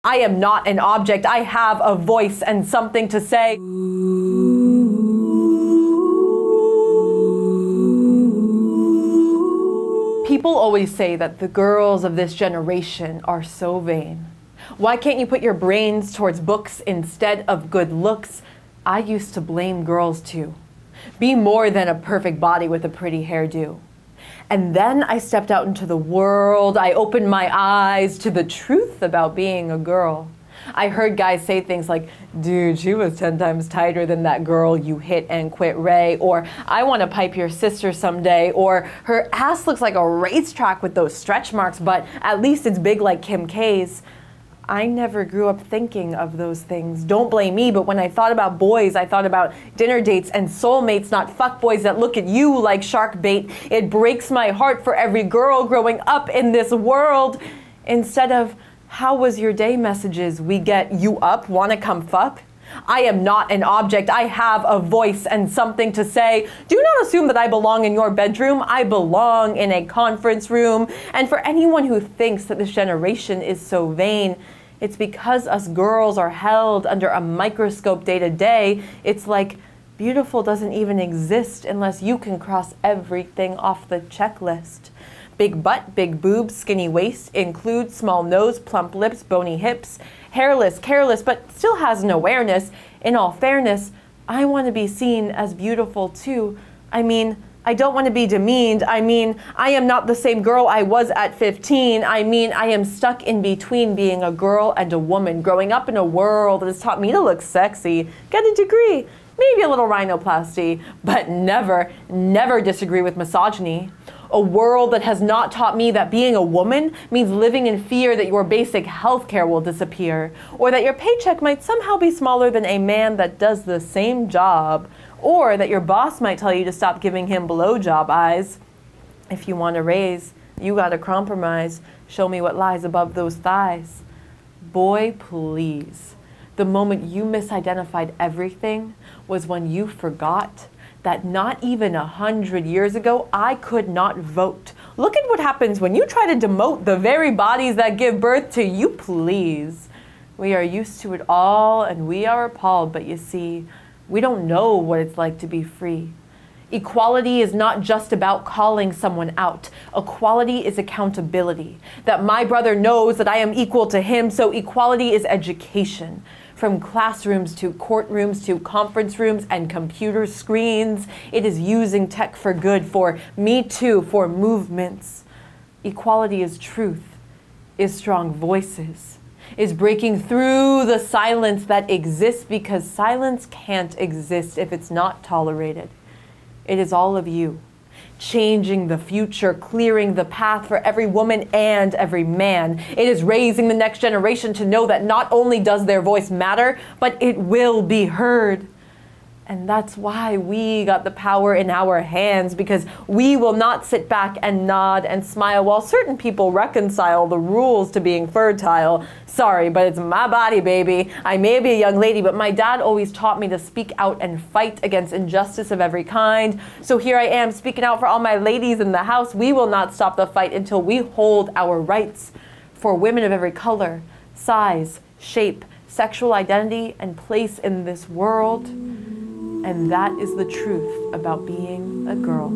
I am not an object. I have a voice and something to say. People always say that the girls of this generation are so vain. Why can't you put your brains towards books instead of good looks? I used to blame girls too. Be more than a perfect body with a pretty hairdo. And then I stepped out into the world. I opened my eyes to the truth about being a girl. I heard guys say things like, dude, she was 10 times tighter than that girl you hit and quit Ray, or I want to pipe your sister someday, or her ass looks like a racetrack with those stretch marks, but at least it's big like Kim K's. I never grew up thinking of those things. Don't blame me, but when I thought about boys, I thought about dinner dates and soulmates, not fuckboys that look at you like shark bait. It breaks my heart for every girl growing up in this world. Instead of, how was your day messages, we get, you up, wanna come fuck? I am not an object. I have a voice and something to say. Do not assume that I belong in your bedroom. I belong in a conference room. And for anyone who thinks that this generation is so vain, it's because us girls are held under a microscope day to day. It's like beautiful doesn't even exist unless you can cross everything off the checklist. Big butt, big boobs, skinny waist, include small nose, plump lips, bony hips, hairless, careless, but still has an awareness. In all fairness, I want to be seen as beautiful too. I mean, I don't want to be demeaned. I mean, I am not the same girl I was at 15. I mean, I am stuck in between being a girl and a woman, growing up in a world that has taught me to look sexy, get a degree, maybe a little rhinoplasty, but never, never disagree with misogyny. A world that has not taught me that being a woman means living in fear that your basic health care will disappear, or that your paycheck might somehow be smaller than a man that does the same job, or that your boss might tell you to stop giving him blowjob eyes. If you want a raise, you gotta compromise. Show me what lies above those thighs. Boy, please. The moment you misidentified everything was when you forgot that not even 100 years ago, I could not vote. Look at what happens when you try to demote the very bodies that give birth to you, please. We are used to it all and we are appalled, but you see, we don't know what it's like to be free. Equality is not just about calling someone out. Equality is accountability. That my brother knows that I am equal to him, so equality is education. From classrooms to courtrooms to conference rooms and computer screens, it is using tech for good, for Me Too, for movements. Equality is truth, is strong voices, is breaking through the silence that exists, because silence can't exist if it's not tolerated. It is all of you, changing the future, clearing the path for every woman and every man. It is raising the next generation to know that not only does their voice matter, but it will be heard. And that's why we got the power in our hands, because we will not sit back and nod and smile while certain people reconcile the rules to being fertile. Sorry, but it's my body, baby. I may be a young lady, but my dad always taught me to speak out and fight against injustice of every kind. So here I am speaking out for all my ladies in the house. We will not stop the fight until we hold our rights for women of every color, size, shape, sexual identity, and place in this world. And that is the truth about being a girl.